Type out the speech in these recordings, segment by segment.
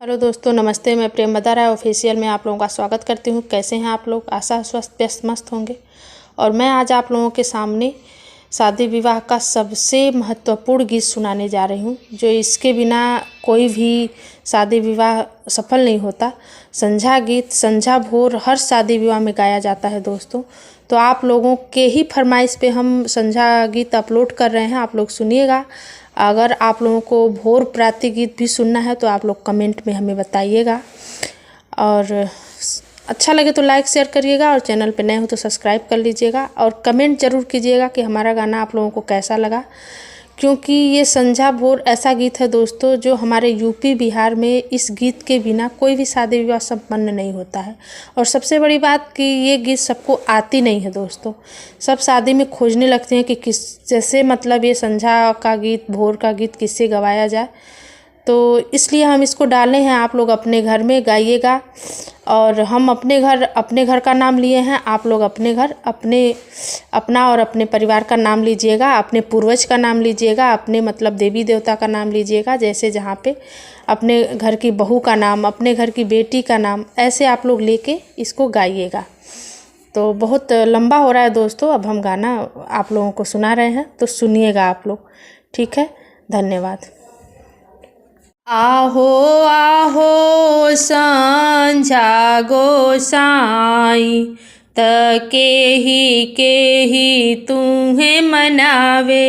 Hello दोस्तों, नमस्ते। मैं प्रेम राय ऑफिशियल में आप लोगों का स्वागत करती हूँ। कैसे हैं आप लोग? आशा है स्वस्थ व्यस्त मस्त होंगे। और मैं आज आप लोगों के सामने शादी विवाह का सबसे महत्वपूर्ण गीत सुनाने जा रही हूँ, जो इसके बिना कोई भी शादी विवाह सफल नहीं होता। संध्या गीत संध्या भोर हर शादी विवाह में गाया जाता है दोस्तों। तो आप लोगों के ही फरमाइश पे हम संध्या गीत अपलोड कर रहे हैं, आप लोग सुनिएगा। अगर आप लोगों को भोर प्रातः गीत भी सुनना है तो आप लोग कमेंट में हमें बताइएगा। और अच्छा लगे तो लाइक शेयर करिएगा, और चैनल पे नए हो तो सब्सक्राइब कर लीजिएगा, और कमेंट ज़रूर कीजिएगा कि हमारा गाना आप लोगों को कैसा लगा। क्योंकि ये संध्या भोर ऐसा गीत है दोस्तों, जो हमारे यूपी बिहार में इस गीत के बिना कोई भी शादी विवाह संपन्न नहीं होता है। और सबसे बड़ी बात कि ये गीत सबको आती नहीं है दोस्तों। सब शादी में खोजने लगते हैं कि किस जैसे मतलब ये संध्या का गीत, भोर का गीत किससे गवाया जाए। तो इसलिए हम इसको डाले हैं। आप लोग अपने घर में गाइएगा, और हम अपने घर का नाम लिए हैं। आप लोग अपने घर अपना और अपने परिवार का नाम लीजिएगा, अपने पूर्वज का नाम लीजिएगा, अपने मतलब देवी देवता का नाम लीजिएगा। जैसे जहाँ पे अपने घर की बहू का नाम, अपने घर की बेटी का नाम, ऐसे आप लोग लेके इसको गाइएगा। तो बहुत लंबा हो रहा है दोस्तों, अब हम गाना आप लोगों को सुना रहे हैं, तो सुनिएगा आप लोग। ठीक है, धन्यवाद। आहो आहो संझा गोसाई, के ही तुम्हें मनावे।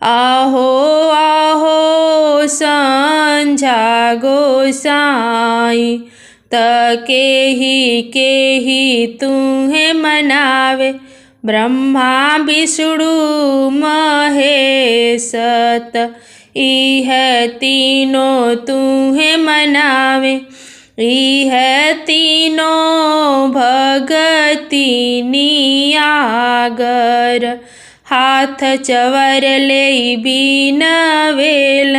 आहो आहो संझा गोसाई, के ही तुम्हें मनावे। ब्रह्मा विष्णु महेश ई है तीनों तुम्हें मनावे। ई है तीनों भगती नियागर, हाथ चवर ले बीनवेल।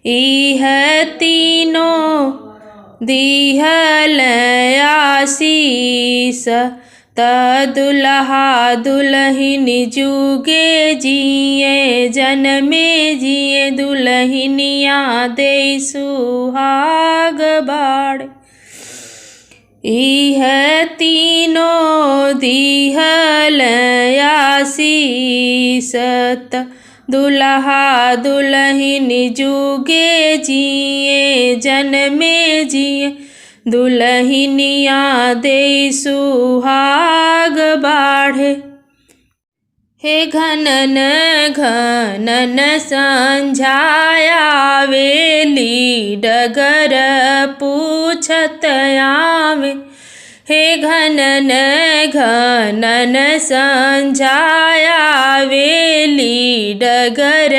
ई है तीनों दिहल आशीष, दुल्हा दुल्हन जुगे जिए जन्मे जिए, दुल्हनिया दे सुहाग बाड़। ई है तीनों दिहल आशीष, दुल्हा दुल्हन जुगे जिए जन्मे जिए, दुल्हनिया दे सुहाग बाढ़े। हे घनन घनन संझाया वेली, डगर पूछत आवे। हे घनन घनन संझाया वेली, डगर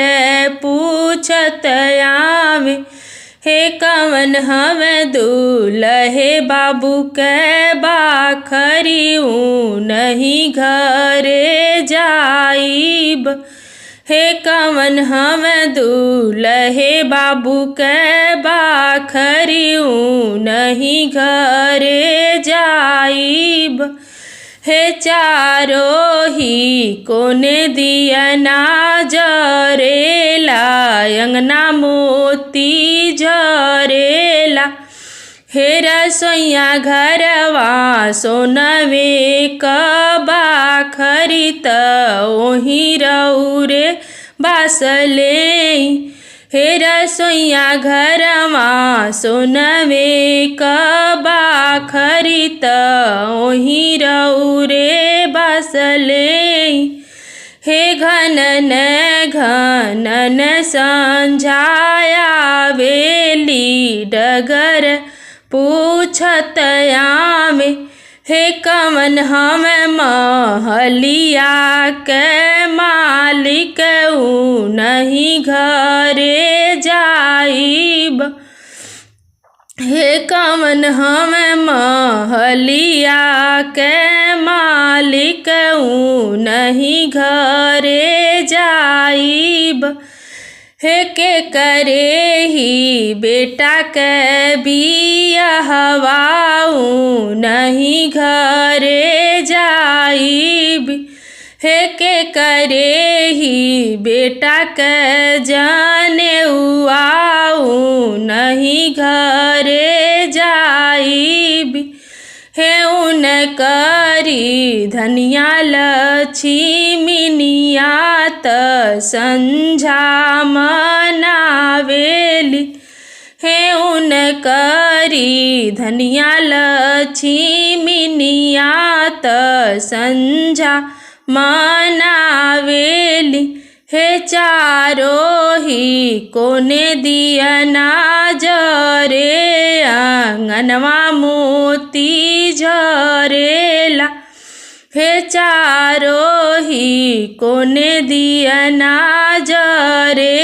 पूछत आवे। हे कवन हमें दूल्हे बाबू के बाखरी, नहीं घरे जाइब। हे कवन हमें दूल्हे बाबू के बाखरी, नहीं घरे जाइब। हे चारों ही कोने दिया ना जरेला, अंगना मोती जरेला। हे रसोइया घरवा सोनवे बाखरी, ओही रौरे बासले। हे रसोइया घरवा सोनवे बाखरी, ओही रौरे बासले। हे घनन घनन संझाया वेली, डगर पूछत आवे। हे कवन हम महलिया के मालिक, नहीं घरे जाइब। हे कवन हम महलिया के मालिक, नहीं घरे जाइब। हे के करे ही बेटा के बियाहवाऊ, नहीं घरे जाइब। हे के करे ही बेटा के जाने आऊ नहीं घरे जाई हे उन करी धनिया लक्ष्मीनिया त संझा मनावेली हे उन करी धनिया लक्ष्मीनिया त संझा मनावेली हे चारो ही कोने दिया ना जरे आंगनवा मोती झरेला हे चारो ही कोने दिया ना जरे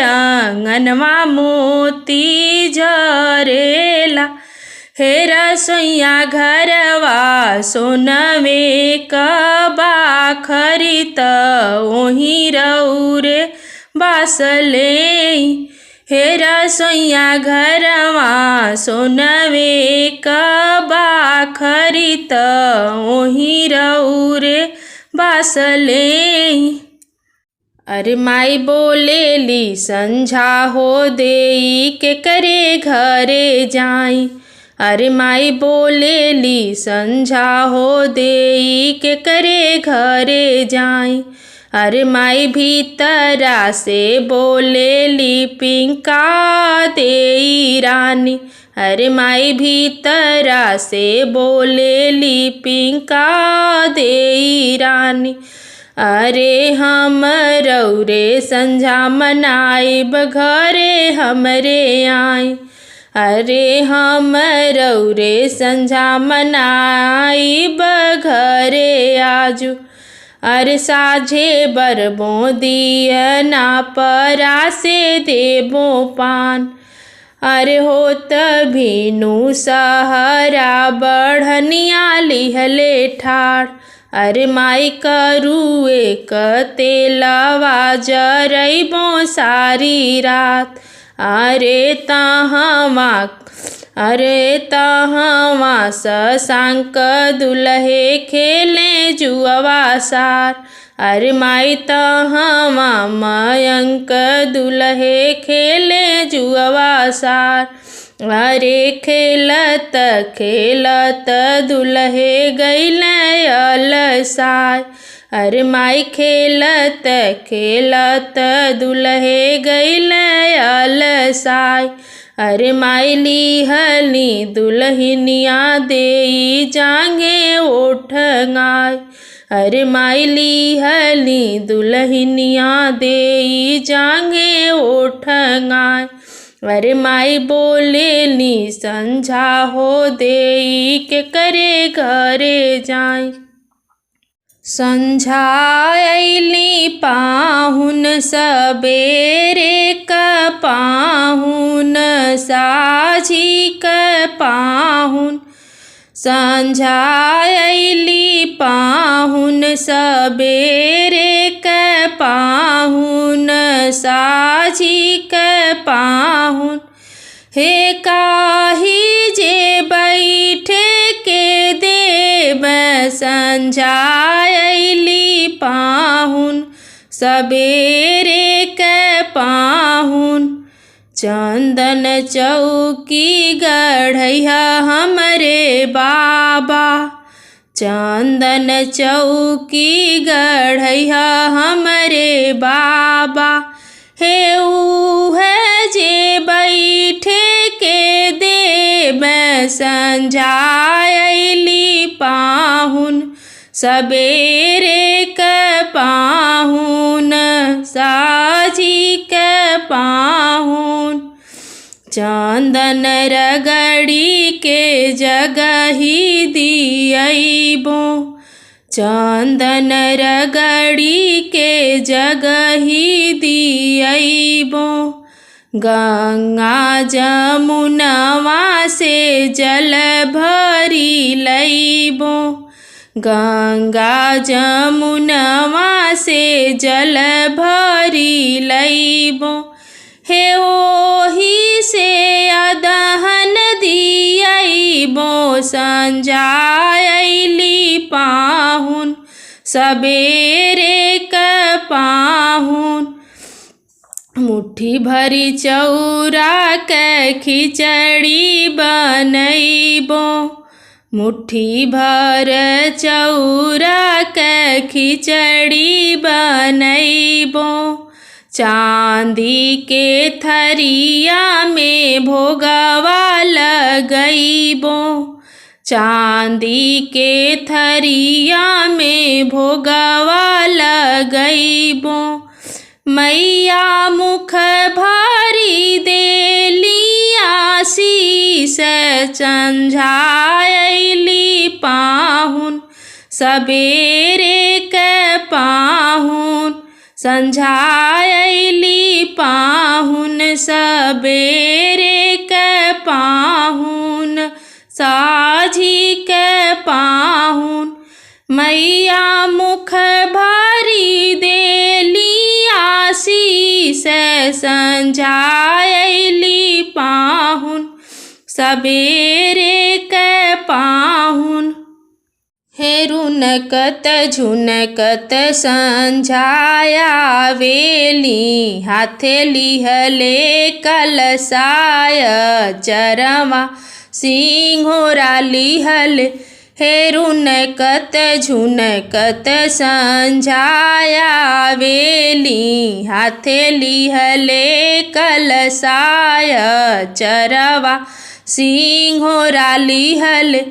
आंगनवा मोती झरेला हे रसोइया घरवा सोनवे कबा खरीत ओही रौरे बासले हे रसोइया घरवा सोनवे कबा खरीत ओही रौरे बासले अरे माई बोलेली संझा हो देई के करे घरे जाई अरे माई बोलेली संझा हो देई के करे घरे जाई अरे माई भीतरा से बोलेली पिंका देई रानी अरे माई भीतरा से बोलेली पिंका देई रानी अरे हम रौरे संझा मनाइब घरे हमरे आई अरे हम रौरे संझा मनाइब घरे आजू अरे साझे बरबो दियना परासे देबो पान अरे होत भीनु सहरा बढ़निया लिहले ठाड़ अरे माई करुए कतेलवा जरइबो सारी रात अरे तहवा ससांक दुल्हे खेले जुअवा सार अरे माई तहवा मयंक दुल्हे खेले जुअवा सार अरे खेलत खेलत दुल्हे गइले अलसाय अरे माई खेलत खेलत दुल्हे गइले अलसाय अरे माई लिहली दुल्हनिया देई जांगे ओठंगाय अरे माई लिहली दुल्हनिया देई जांगे ओठंगाय अरे माई बोलेली संझा हो देई के करे घरे जाई संझा अइली पाहुन सबेरे क पाहुन साझी क पाहुन संझा अइली पाहुन सबेरे क पाहुन साझी क पाहुन हे काही जे बैठे के देव संझा अइली पाहुन सबेरे क पाहुन चंदन चौकी गढ़ैया हमरे बाबा चंदन चौकी गढ़ैया हमरे बाबा हे उहे जे बैठे के देव संझा अइली पाहुन सबेरे क पाहुन साझी क पाहुन चंदन रगड़ी के जगही दियइबो चंदन रगड़ी के जगही दियइबो गंगा जमुनवा से जल भरी लइबो गंगा जमुनवा से जल भरी लइबो हे ओही से अदहन दियइबो संझा अइली पाहुन सबेरे क पाहुन। मुट्ठी भरी चौरा के खिचड़ी बनैबो, मुट्ठी भर चौरा के खिचड़ी बनैबो। चांदी के थरिया में भोगवा लगैबो, चांदी के थरिया में भोगवा लगैबो। मैया मुख भारी देली आशीष, संझायली पाहुन। सबेरे के पाहुन, संझायली पाहुन। सबेरे के पाहुन, साझी के पाहुन। मैया मुख भारी देली आशीष, संझायली पाहुन। सबेरे के पाहुन। हे रुनकत झुनकत संझाया वेली, हाथे लिहले कलसाय चरवा सिंघोरा लिहले। हे रुनकत झुनकत संझाया वेली, हाथे लिहले कलसाय चरवा सिंघोरा लिहले।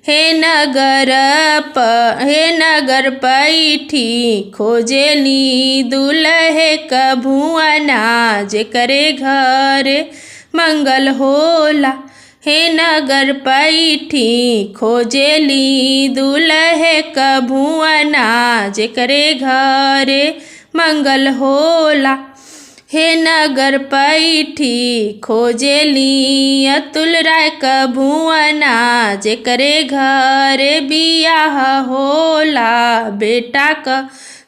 हे नगर पैठी खोजेली दुल्हे क भुवना, जेकरे घर मंगल होला। हे नगर पैठी खोजेली दुल्हे क भुवना, जेकरे घर मंगल होला। हे नगर पैठी खोजेली अतुल राय क भुवना, जेकरे घर बियाह होला, बेटा क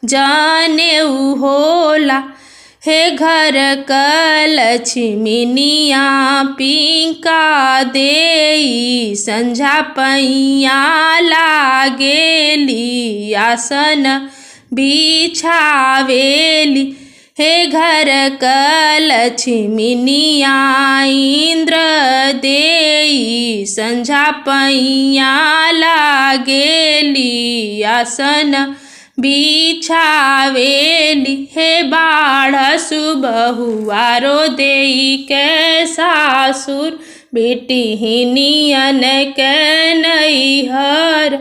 जनेऊ होला। हे घर क लक्ष्मीनिया पिंका देई, संझा पैया लागेली आसन बिछावेली। हे घर क लक्ष्मीनिया इंद्र देई, संझा पैया लागेली आसन बिछावेली। हे बाढ़ सुबहुआरो देई के सासुर, बेटी हिनियन के नैहर।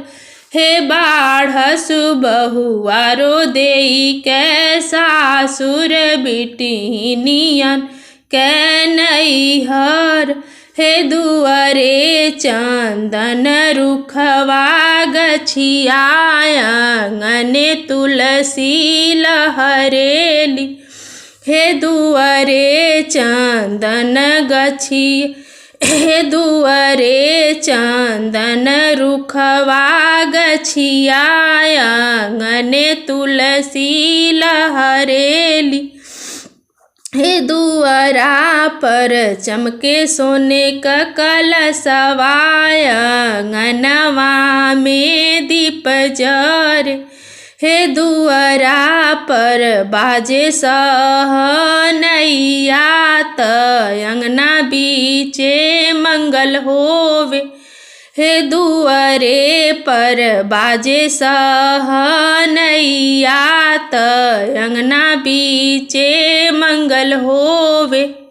हे बाढ़ सुबहुआरो देई के सासुर, बेटी हिनियन के नैहर। हे दुआरे चंदन रुखवा गछिया, आंगने तुलसी लहरेली। हे दुआरे चंदन गछिया, हे दुआरे चंदन रुखवा गछिया, आंगने तुलसी लहरेली। हे दुआरा पर चमके सोने का कलशवा, आंगनवा में दीप जरे। हे दुआरा पर बाजे सहनैया, त अंगना बीचे मंगल होवे। हे दुआरे पर बाजे सहनैया, त अंगना बीचे मंगल होवे।